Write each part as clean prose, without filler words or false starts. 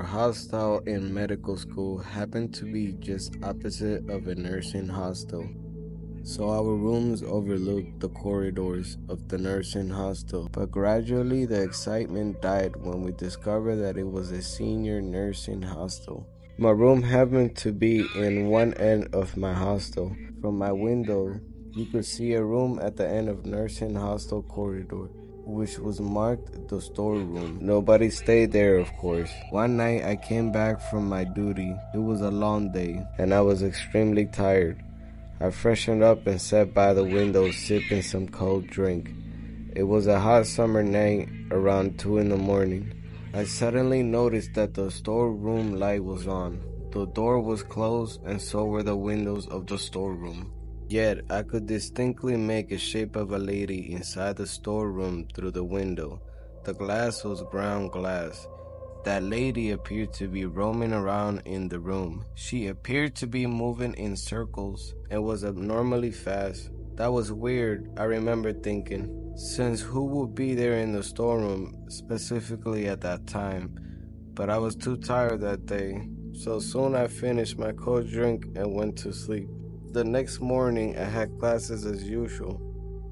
hostel in medical school happened to be just opposite of a nursing hostel. So our rooms overlooked the corridors of the nursing hostel, but gradually the excitement died when we discovered that it was a senior nursing hostel. My room happened to be in one end of my hostel. From my window, you could see a room at the end of nursing hostel corridor, which was marked the storeroom. Nobody stayed there, of course. One night I came back from my duty. It was a long day, and I was extremely tired. I freshened up and sat by the window sipping some cold drink. It was a hot summer night around 2 in the morning. I suddenly noticed that the storeroom light was on. The door was closed and so were the windows of the storeroom. Yet I could distinctly make a shape of a lady inside the storeroom through the window. The glass was ground glass. That lady appeared to be roaming around in the room. She appeared to be moving in circles and was abnormally fast. That was weird, I remember thinking, since who would be there in the storeroom specifically at that time? But I was too tired that day, so soon I finished my cold drink and went to sleep. The next morning I had classes as usual.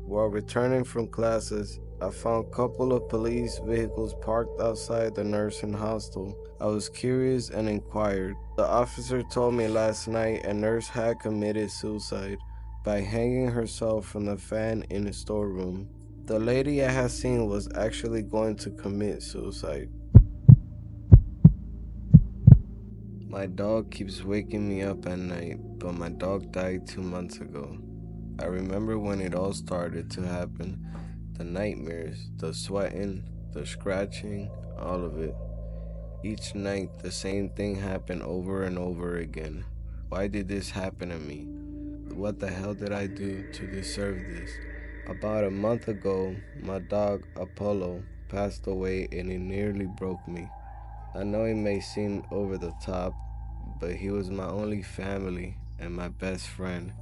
While returning from classes, I found a couple of police vehicles parked outside the nursing hostel. I was curious and inquired. The officer told me last night a nurse had committed suicide by hanging herself from the fan in the storeroom. The lady I had seen was actually going to commit suicide. My dog keeps waking me up at night, but my dog died 2 months ago. I remember when it all started to happen. The nightmares, the sweating, the scratching, all of it. Each night, the same thing happened over and over again. Why did this happen to me? What the hell did I do to deserve this? About a month ago, my dog, Apollo, passed away and it nearly broke me. I know it may seem over the top, but he was my only family and my best friend.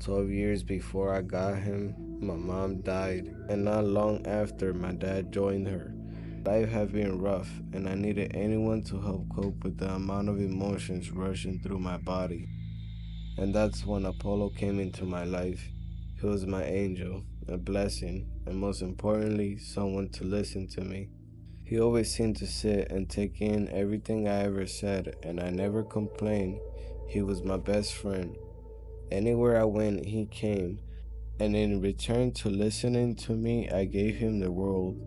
12 years before I got him, my mom died, and not long after, my dad joined her. Life had been rough, and I needed anyone to help cope with the amount of emotions rushing through my body. And that's when Apollo came into my life. He was my angel, a blessing, and most importantly, someone to listen to me. He always seemed to sit and take in everything I ever said, and I never complained. He was my best friend. Anywhere I went, he came, and in return to listening to me, I gave him the world.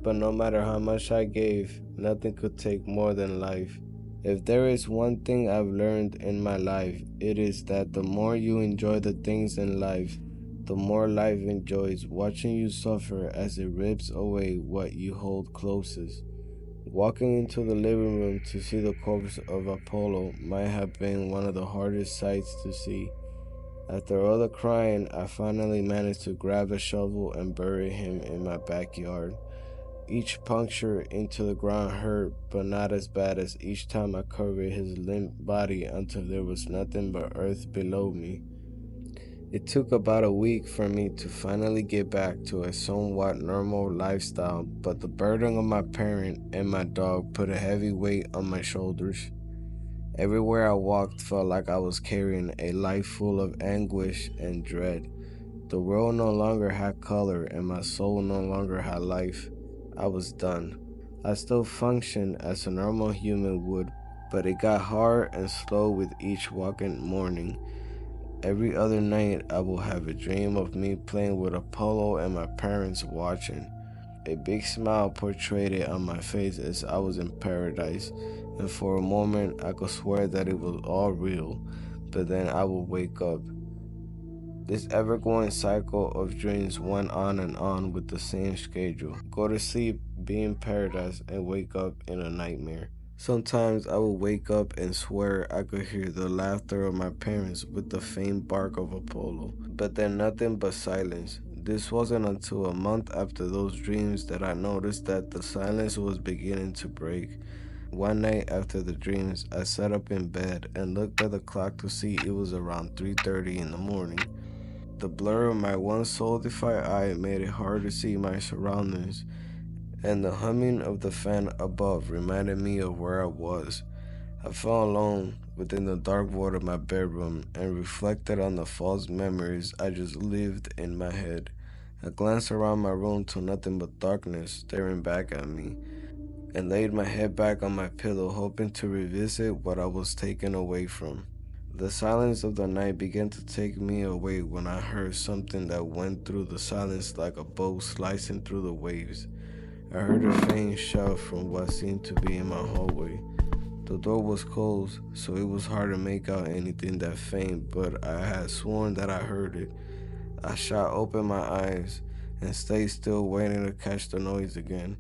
But no matter how much I gave, nothing could take more than life. If there is one thing I've learned in my life, it is that the more you enjoy the things in life, the more life enjoys watching you suffer as it rips away what you hold closest. Walking into the living room to see the corpse of Apollo might have been one of the hardest sights to see. After all the crying, I finally managed to grab a shovel and bury him in my backyard. Each puncture into the ground hurt, but not as bad as each time I covered his limp body until there was nothing but earth below me. It took about a week for me to finally get back to a somewhat normal lifestyle, but the burden of my parent and my dog put a heavy weight on my shoulders. Everywhere I walked felt like I was carrying a life full of anguish and dread. The world no longer had color and my soul no longer had life. I was done. I still functioned as a normal human would, but it got hard and slow with each walking morning. Every other night I will have a dream of me playing with Apollo and my parents watching. A big smile portrayed it on my face as I was in paradise, and for a moment I could swear that it was all real, but then I would wake up. This ever-going cycle of dreams went on and on with the same schedule. Go to sleep, be in paradise, and wake up in a nightmare. Sometimes I would wake up and swear I could hear the laughter of my parents with the faint bark of Apollo, but then nothing but silence. This wasn't until a month after those dreams that I noticed that the silence was beginning to break. One night after the dreams, I sat up in bed and looked at the clock to see it was around 3:30 in the morning. The blur of my once solidified eye made it hard to see my surroundings, and the humming of the fan above reminded me of where I was. I felt alone within the dark void of my bedroom and reflected on the false memories I just lived in my head. I glanced around my room to nothing but darkness staring back at me, and laid my head back on my pillow, hoping to revisit what I was taken away from. The silence of the night began to take me away when I heard something that went through the silence like a boat slicing through the waves. I heard a faint shout from what seemed to be in my hallway. The door was closed, so it was hard to make out anything that faint, but I had sworn that I heard it. I shot open my eyes and stayed still, waiting to catch the noise again.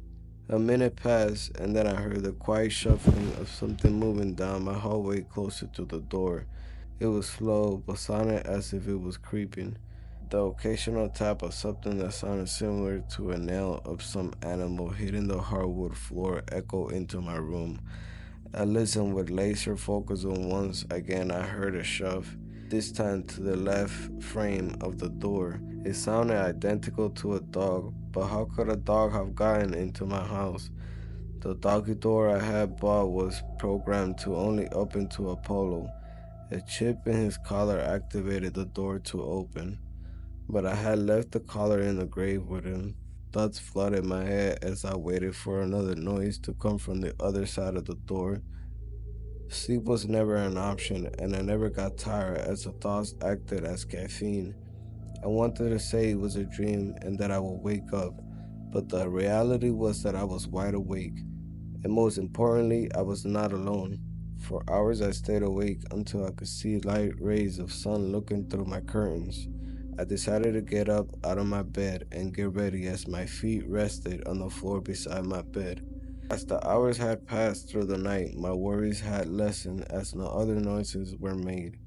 A minute passed, and then I heard the quiet shuffling of something moving down my hallway closer to the door. It was slow, but sounded as if it was creeping. The occasional tap of something that sounded similar to a nail of some animal hitting the hardwood floor echoed into my room. I listened with laser focus, and once again I heard a shove, this time to the left frame of the door. It sounded identical to a dog, but how could a dog have gotten into my house? The doggy door I had bought was programmed to only open to Apollo. A chip in his collar activated the door to open, but I had left the collar in the grave with him. Thoughts flooded my head as I waited for another noise to come from the other side of the door. Sleep was never an option, and I never got tired as the thoughts acted as caffeine. I wanted to say it was a dream and that I would wake up, but the reality was that I was wide awake, and most importantly, I was not alone. For hours I stayed awake until I could see light rays of sun looking through my curtains. I decided to get up out of my bed and get ready as my feet rested on the floor beside my bed. As the hours had passed through the night, my worries had lessened as no other noises were made.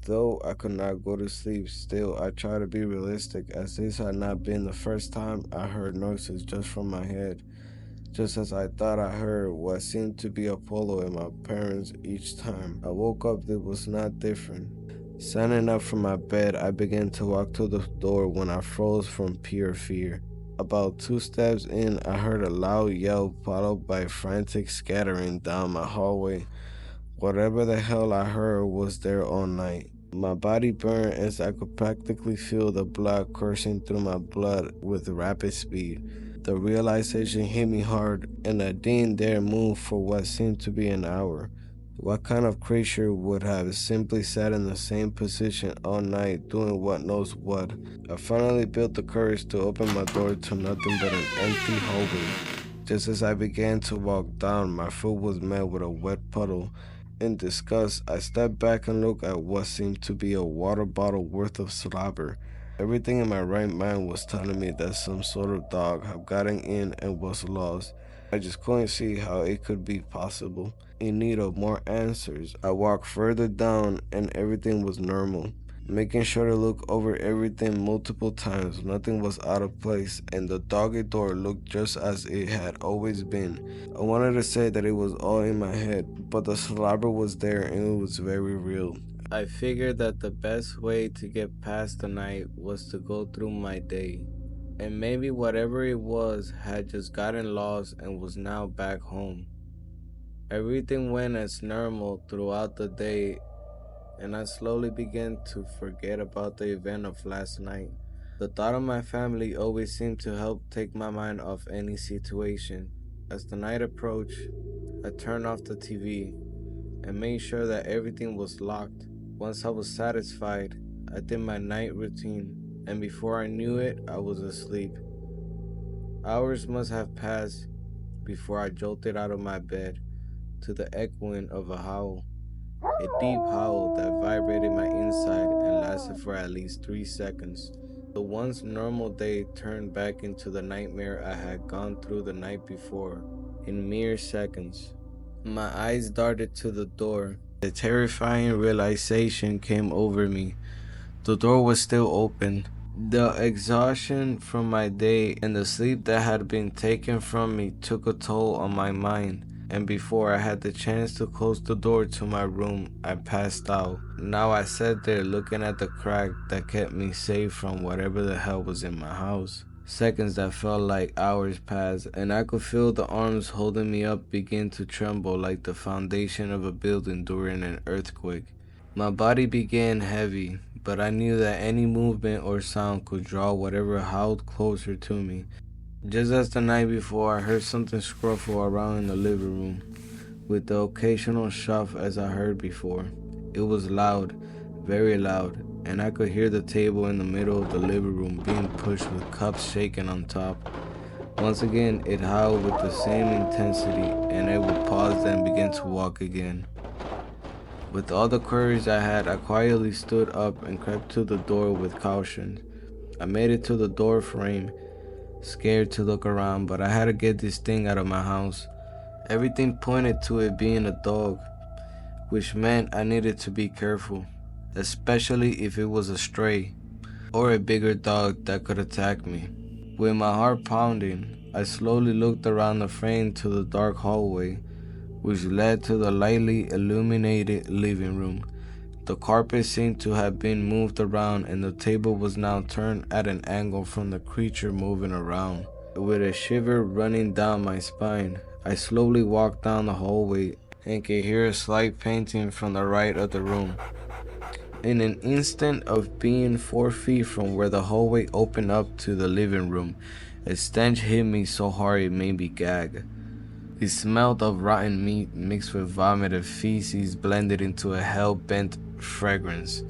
Though I could not go to sleep, still I tried to be realistic, as this had not been the first time I heard noises just from my head. Just as I thought I heard what seemed to be Apollo in my parents each time I woke up, it was not different. Standing up from my bed, I began to walk to the door when I froze from pure fear. About 2 steps in, I heard a loud yell followed by frantic scattering down my hallway. Whatever the hell I heard was there all night. My body burned as I could practically feel the blood coursing through my blood with rapid speed. The realization hit me hard, and I didn't dare move for what seemed to be an hour. What kind of creature would have simply sat in the same position all night doing what knows what? I finally built the courage to open my door to nothing but an empty hallway. Just as I began to walk down, my foot was met with a wet puddle. In disgust, I stepped back and looked at what seemed to be a water bottle worth of slobber. Everything in my right mind was telling me that some sort of dog had gotten in and was lost. I just couldn't see how it could be possible. In need of more answers, I walked further down and everything was normal. Making sure to look over everything multiple times, nothing was out of place, and the doggy door looked just as it had always been. I wanted to say that it was all in my head, but the slobber was there and it was very real. I figured that the best way to get past the night was to go through my day. And maybe whatever it was had just gotten lost and was now back home. Everything went as normal throughout the day, and I slowly began to forget about the event of last night. The thought of my family always seemed to help take my mind off any situation. As the night approached, I turned off the TV and made sure that everything was locked. Once I was satisfied, I did my night routine, and before I knew it, I was asleep. Hours must have passed before I jolted out of my bed to the echoing of a howl. A deep howl that vibrated my inside and lasted for at least 3 seconds. The once normal day turned back into the nightmare I had gone through the night before in mere seconds. My eyes darted to the door. A terrifying realization came over me. The door was still open. The exhaustion from my day and the sleep that had been taken from me took a toll on my mind, and before I had the chance to close the door to my room, I passed out. Now I sat there looking at the crack that kept me safe from whatever the hell was in my house. Seconds that felt like hours passed, and I could feel the arms holding me up begin to tremble like the foundation of a building during an earthquake. My body began heavy, but I knew that any movement or sound could draw whatever howled closer to me. Just as the night before, I heard something scruffle around in the living room, with the occasional shuff as I heard before. It was loud, very loud, and I could hear the table in the middle of the living room being pushed with cups shaking on top. Once again, it howled with the same intensity, and I would pause then begin to walk again. With all the courage I had, I quietly stood up and crept to the door with caution. I made it to the door frame, scared to look around, but I had to get this thing out of my house. Everything pointed to it being a dog, which meant I needed to be careful, especially if it was a stray or a bigger dog that could attack me. With my heart pounding, I slowly looked around the frame to the dark hallway, which led to the lightly illuminated living room. The carpet seemed to have been moved around, and the table was now turned at an angle from the creature moving around. With a shiver running down my spine, I slowly walked down the hallway and could hear a slight painting from the right of the room. In an instant of being 4 feet from where the hallway opened up to the living room, a stench hit me so hard it made me gag. It smelled of rotten meat mixed with vomit and feces blended into a hell-bent fragrance.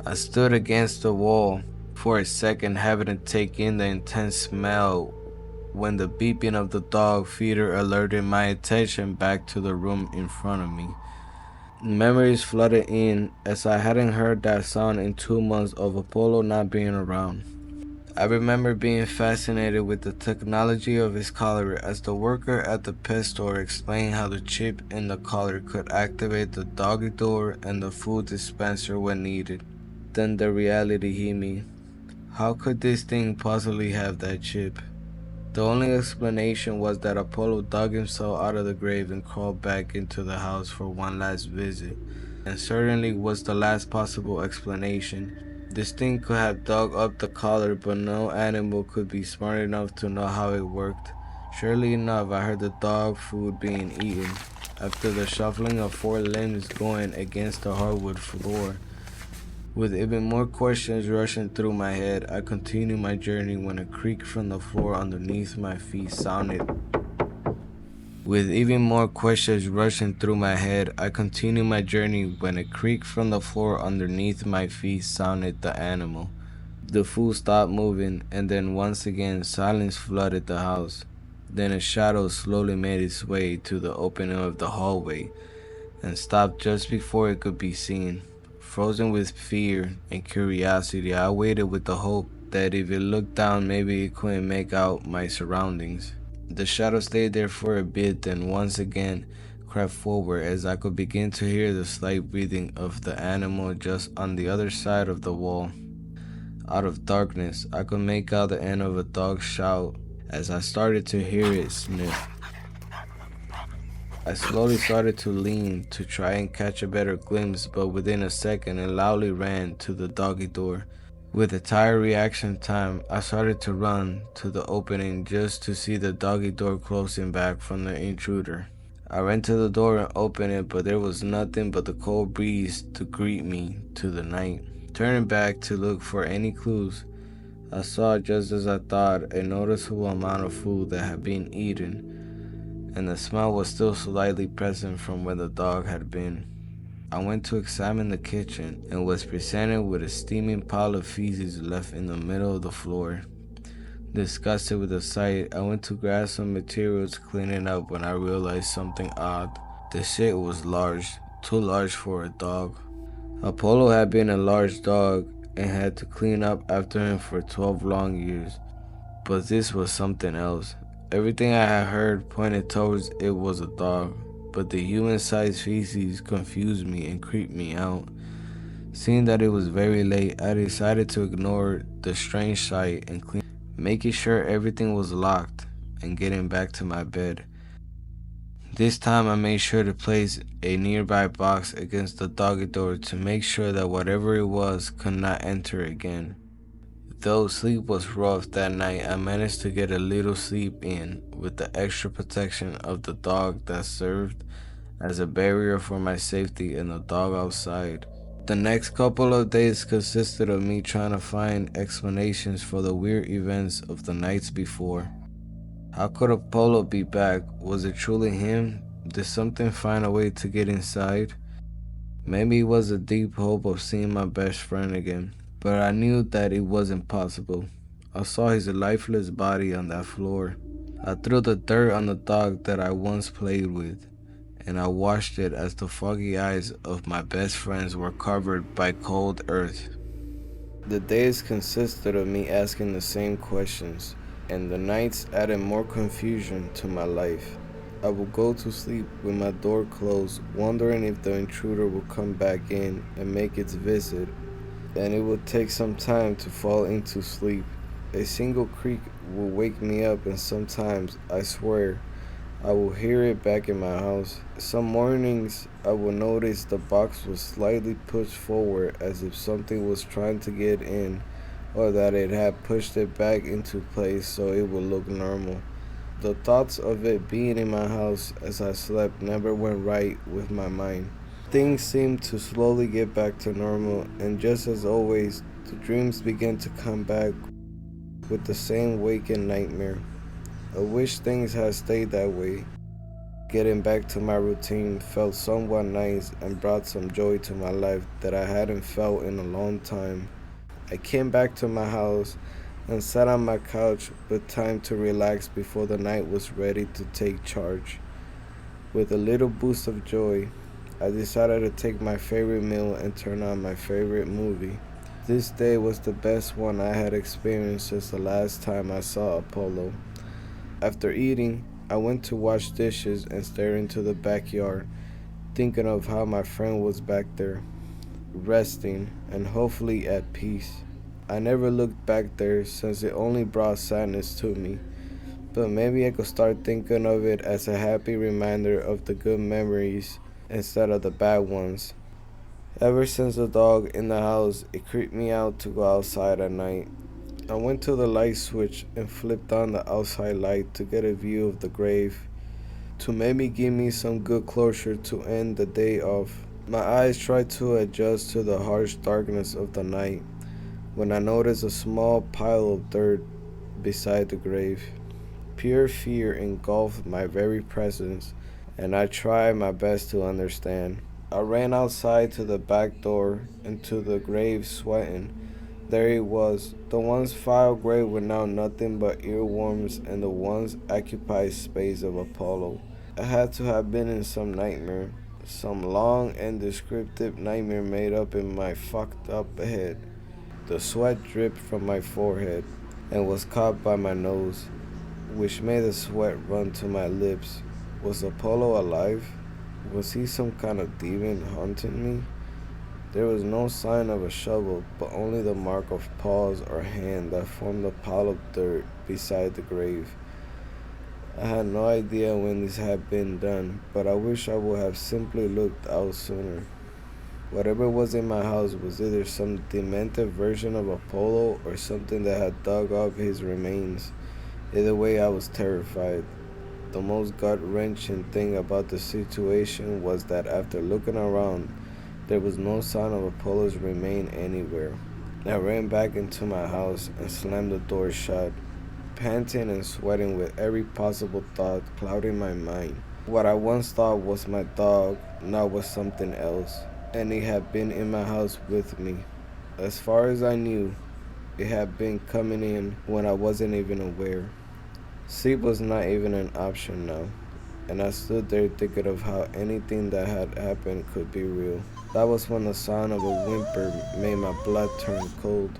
I stood against the wall for a second, having to take in the intense smell, when the beeping of the dog feeder alerted my attention back to the room in front of me. Memories flooded in, as I hadn't heard that sound in 2 months of Apollo not being around. I remember being fascinated with the technology of his collar as the worker at the pet store explained how the chip in the collar could activate the doggy door and the food dispenser when needed. Then the reality hit me. How could this thing possibly have that chip? The only explanation was that Apollo dug himself out of the grave and crawled back into the house for one last visit, and certainly was the last possible explanation. This thing could have dug up the collar, but no animal could be smart enough to know how it worked. Surely enough, I heard the dog food being eaten, after the shuffling of 4 limbs going against the hardwood floor. With even more questions rushing through my head, I continued my journey when a creak from the floor underneath my feet sounded. With even more questions rushing through my head, I continued my journey when a creak from the floor underneath my feet sounded the animal. The food stopped moving, and then once again silence flooded the house. Then a shadow slowly made its way to the opening of the hallway and stopped just before it could be seen. Frozen with fear and curiosity, I waited with the hope that if it looked down, maybe it couldn't make out my surroundings. The shadow stayed there for a bit, then once again crept forward as I could begin to hear the slight breathing of the animal just on the other side of the wall. Out of darkness, I could make out the end of a dog's shout as I started to hear it sniff. I slowly started to lean to try and catch a better glimpse, but within a second it loudly ran to the doggy door. With a tired reaction time, I started to run to the opening just to see the doggy door closing back from the intruder. I ran to the door and opened it, but there was nothing but the cold breeze to greet me to the night. Turning back to look for any clues, I saw, just as I thought, a noticeable amount of food that had been eaten, and the smell was still slightly present from where the dog had been. I went to examine the kitchen and was presented with a steaming pile of feces left in the middle of the floor. Disgusted with the sight, I went to grab some materials to clean it up when I realized something odd. The shit was large, too large for a dog. Apollo had been a large dog and had to clean up after him for 12 long years. But this was something else. Everything I had heard pointed towards it was a dog, but the human-sized feces confused me and creeped me out. Seeing that it was very late, I decided to ignore the strange sight and clean, making sure everything was locked and getting back to my bed. This time I made sure to place a nearby box against the doggy door to make sure that whatever it was could not enter again. Though sleep was rough that night, I managed to get a little sleep in with the extra protection of the dog that served as a barrier for my safety and the dog outside. The next couple of days consisted of me trying to find explanations for the weird events of the nights before. How could Apollo be back? Was it truly him? Did something find a way to get inside? Maybe it was a deep hope of seeing my best friend again, but I knew that it wasn't possible. I saw his lifeless body on that floor. I threw the dirt on the dog that I once played with, and I watched it as the foggy eyes of my best friends were covered by cold earth. The days consisted of me asking the same questions, and the nights added more confusion to my life. I would go to sleep with my door closed, wondering if the intruder would come back in and make its visit, and it would take some time to fall into sleep. A single creak would wake me up, and sometimes, I swear, I will hear it back in my house. Some mornings, I will notice the box was slightly pushed forward as if something was trying to get in, or that it had pushed it back into place so it would look normal. The thoughts of it being in my house as I slept never went right with my mind. Things seemed to slowly get back to normal, and just as always, the dreams began to come back with the same waking nightmare. I wish things had stayed that way. Getting back to my routine felt somewhat nice and brought some joy to my life that I hadn't felt in a long time. I came back to my house and sat on my couch with time to relax before the night was ready to take charge. With a little boost of joy, I decided to take my favorite meal and turn on my favorite movie. This day was the best one I had experienced since the last time I saw Apollo. After eating, I went to wash dishes and stare into the backyard, thinking of how my friend was back there, resting and hopefully at peace. I never looked back there since it only brought sadness to me, but maybe I could start thinking of it as a happy reminder of the good memories instead of the bad ones. Ever since the dog in the house, it creeped me out to go outside at night. I went to the light switch and flipped on the outside light to get a view of the grave, to maybe give me some good closure to end the day off. My eyes tried to adjust to the harsh darkness of the night when I noticed a small pile of dirt beside the grave. Pure fear engulfed my very presence, and I tried my best to understand. I ran outside to the back door and to the grave sweating. There it was, the once foul grave with now nothing but earworms and the once occupied space of Apollo. I had to have been in some nightmare, some long and descriptive nightmare made up in my fucked up head. The sweat dripped from my forehead and was caught by my nose, which made the sweat run to my lips. Was Apollo alive? Was he some kind of demon haunting me? There was no sign of a shovel, but only the mark of paws or hand that formed a pile of dirt beside the grave. I had no idea when this had been done, but I wish I would have simply looked out sooner. Whatever was in my house was either some demented version of Apollo or something that had dug up his remains. Either way, I was terrified. The most gut-wrenching thing about the situation was that after looking around, there was no sign of Apollo's remain anywhere. I ran back into my house and slammed the door shut, panting and sweating with every possible thought clouding my mind. What I once thought was my dog now was something else, and it had been in my house with me. As far as I knew, it had been coming in when I wasn't even aware. Sleep was not even an option now, and I stood there thinking of how anything that had happened could be real. That was when the sound of a whimper made my blood turn cold.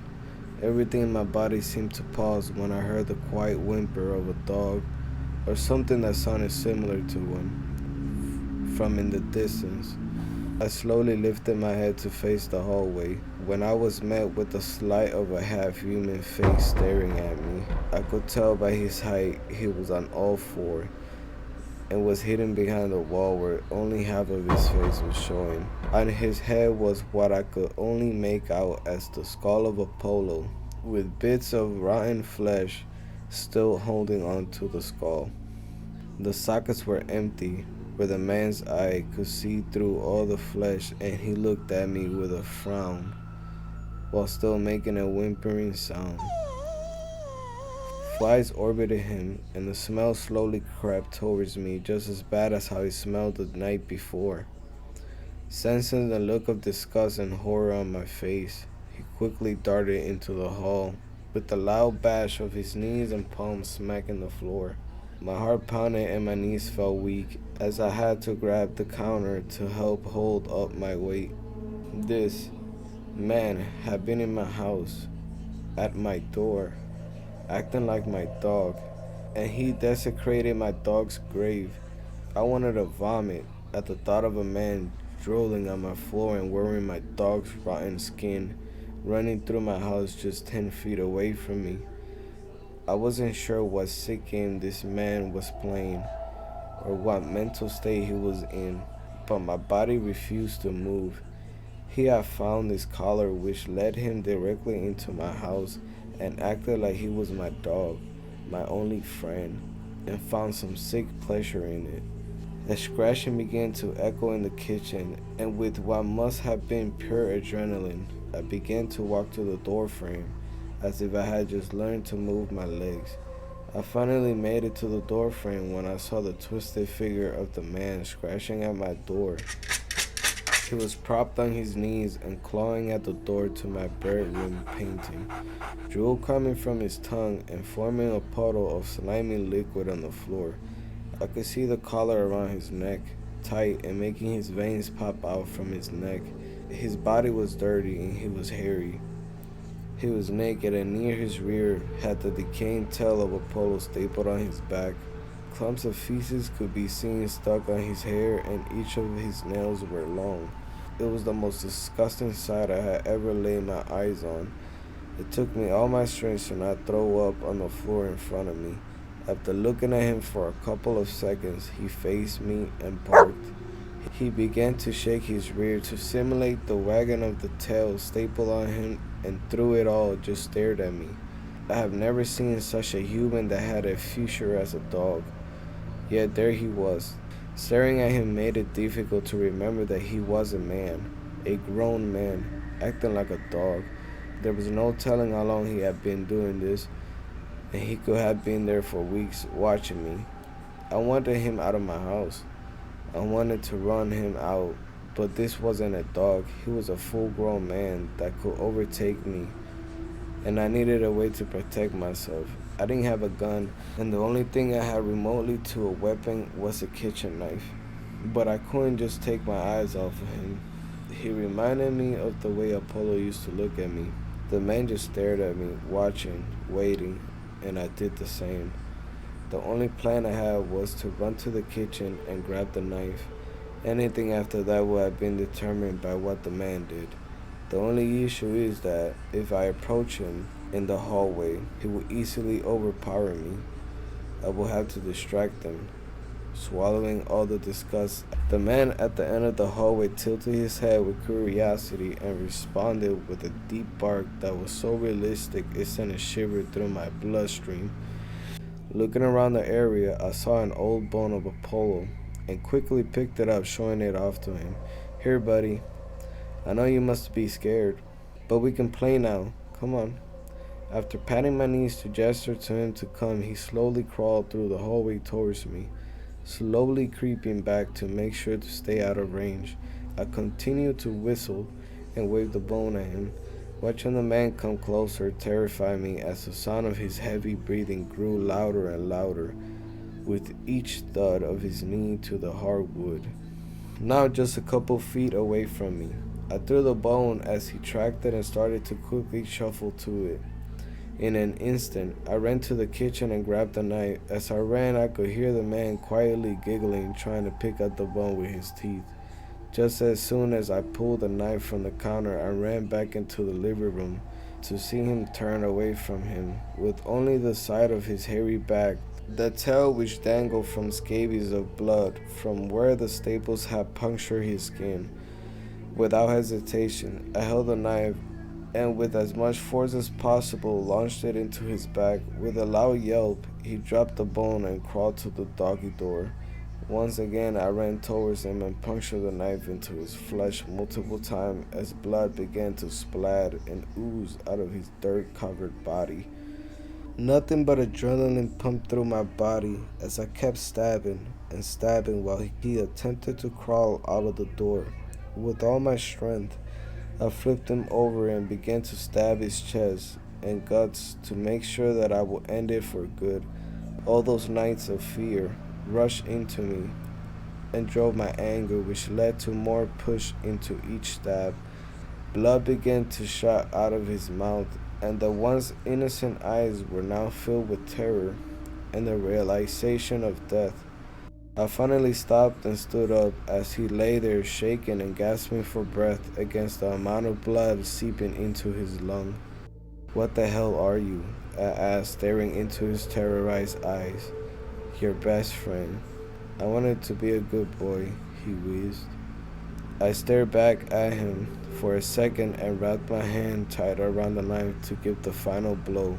Everything in my body seemed to pause when I heard the quiet whimper of a dog, or something that sounded similar to one, from in the distance. I slowly lifted my head to face the hallway when I was met with the sight of a half-human face staring at me. I could tell by his height he was on all four and was hidden behind a wall where only half of his face was showing. On his head was what I could only make out as the skull of Apollo, with bits of rotten flesh still holding onto the skull. The sockets were empty, where the man's eye could see through all the flesh, and he looked at me with a frown while still making a whimpering sound. Flies orbited him, and the smell slowly crept towards me, just as bad as how he smelled the night before. Sensing the look of disgust and horror on my face, he quickly darted into the hall, with a loud bash of his knees and palms smacking the floor. My heart pounded and my knees felt weak, as I had to grab the counter to help hold up my weight. This man had been in my house, at my door, acting like my dog, and he desecrated my dog's grave. I wanted to vomit at the thought of a man drooling on my floor and wearing my dog's rotten skin, running through my house just 10 feet away from me. I wasn't sure what sick game this man was playing or what mental state he was in, but my body refused to move. He had found this collar which led him directly into my house and acted like he was my dog, my only friend, and found some sick pleasure in it. The scratching began to echo in the kitchen, and with what must have been pure adrenaline, I began to walk to the door frame as if I had just learned to move my legs. I finally made it to the door frame when I saw the twisted figure of the man scratching at my door. He was propped on his knees and clawing at the door to my bedroom painting, drool coming from his tongue and forming a puddle of slimy liquid on the floor. I could see the collar around his neck, tight and making his veins pop out from his neck. His body was dirty and he was hairy. He was naked and near his rear had the decaying tail of a polo stapled on his back. Clumps of feces could be seen stuck on his hair and each of his nails were long. It was the most disgusting sight I had ever laid my eyes on. It took me all my strength to not throw up on the floor in front of me. After looking at him for a couple of seconds, he faced me and barked. He began to shake his rear to simulate the wagging of the tail stapled on him, and through it all just stared at me. I have never seen such a human that had a future as a dog. Yet there he was. Staring at him made it difficult to remember that he was a man, a grown man, acting like a dog. There was no telling how long he had been doing this, and he could have been there for weeks watching me. I wanted him out of my house. I wanted to run him out, but this wasn't a dog. He was a full-grown man that could overtake me, and I needed a way to protect myself. I didn't have a gun, and the only thing I had remotely to a weapon was a kitchen knife. But I couldn't just take my eyes off of him. He reminded me of the way Apollo used to look at me. The man just stared at me, watching, waiting, and I did the same. The only plan I had was to run to the kitchen and grab the knife. Anything after that would have been determined by what the man did. The only issue is that if I approach him in the hallway, he will easily overpower me. I will have to distract him. Swallowing all the disgust, the man at the end of the hallway tilted his head with curiosity and responded with a deep bark that was so realistic it sent a shiver through my bloodstream. Looking around the area, I saw an old bone of Apollo and quickly picked it up, showing it off to him. Here, buddy. I know you must be scared, but we can play now. Come on. After patting my knees to gesture to him to come, he slowly crawled through the hallway towards me, slowly creeping back to make sure to stay out of range. I continued to whistle and wave the bone at him. Watching the man come closer terrified me as the sound of his heavy breathing grew louder and louder with each thud of his knee to the hardwood. Now just a couple feet away from me, I threw the bone as he tracked it and started to quickly shuffle to it. In an instant, I ran to the kitchen and grabbed the knife. As I ran, I could hear the man quietly giggling, trying to pick at the bone with his teeth. Just as soon as I pulled the knife from the counter, I ran back into the living room to see him turn away from him, with only the side of his hairy back, the tail which dangled from scabies of blood from where the staples had punctured his skin. Without hesitation, I held the knife and with as much force as possible launched it into his back. With a loud yelp, he dropped the bone and crawled to the doggy door. Once again, I ran towards him and punctured the knife into his flesh multiple times as blood began to splat and ooze out of his dirt-covered body. Nothing but adrenaline pumped through my body as I kept stabbing and stabbing while he attempted to crawl out of the door. With all my strength, I flipped him over and began to stab his chest and guts to make sure that I would end it for good. All those nights of fear rushed into me and drove my anger, which led to more push into each stab. Blood began to shoot out of his mouth, and the once innocent eyes were now filled with terror and the realization of death. I finally stopped and stood up as he lay there shaking and gasping for breath against the amount of blood seeping into his lung. "What the hell are you?" I asked, staring into his terrorized eyes. "Your best friend. I wanted to be a good boy," he wheezed. I stared back at him for a second and wrapped my hand tight around the knife to give the final blow.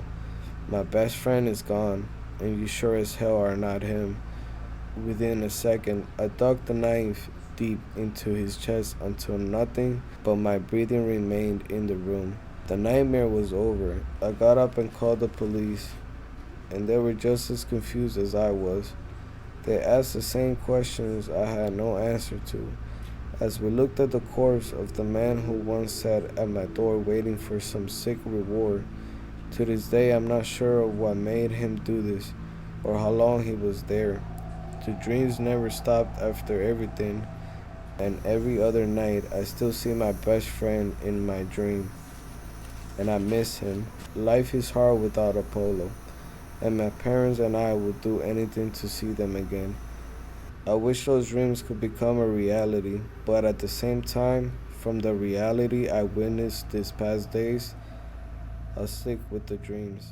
"My best friend is gone, and you sure as hell are not him." Within a second, I dug the knife deep into his chest until nothing but my breathing remained in the room. The nightmare was over. I got up and called the police, and they were just as confused as I was. They asked the same questions I had no answer to. As we looked at the corpse of the man who once sat at my door waiting for some sick reward, to this day I'm not sure of what made him do this or how long he was there. The dreams never stopped after everything, and every other night I still see my best friend in my dream, and I miss him. Life is hard without Apollo, and my parents and I would do anything to see them again. I wish those dreams could become a reality, but at the same time, from the reality I witnessed these past days, I'll stick with the dreams.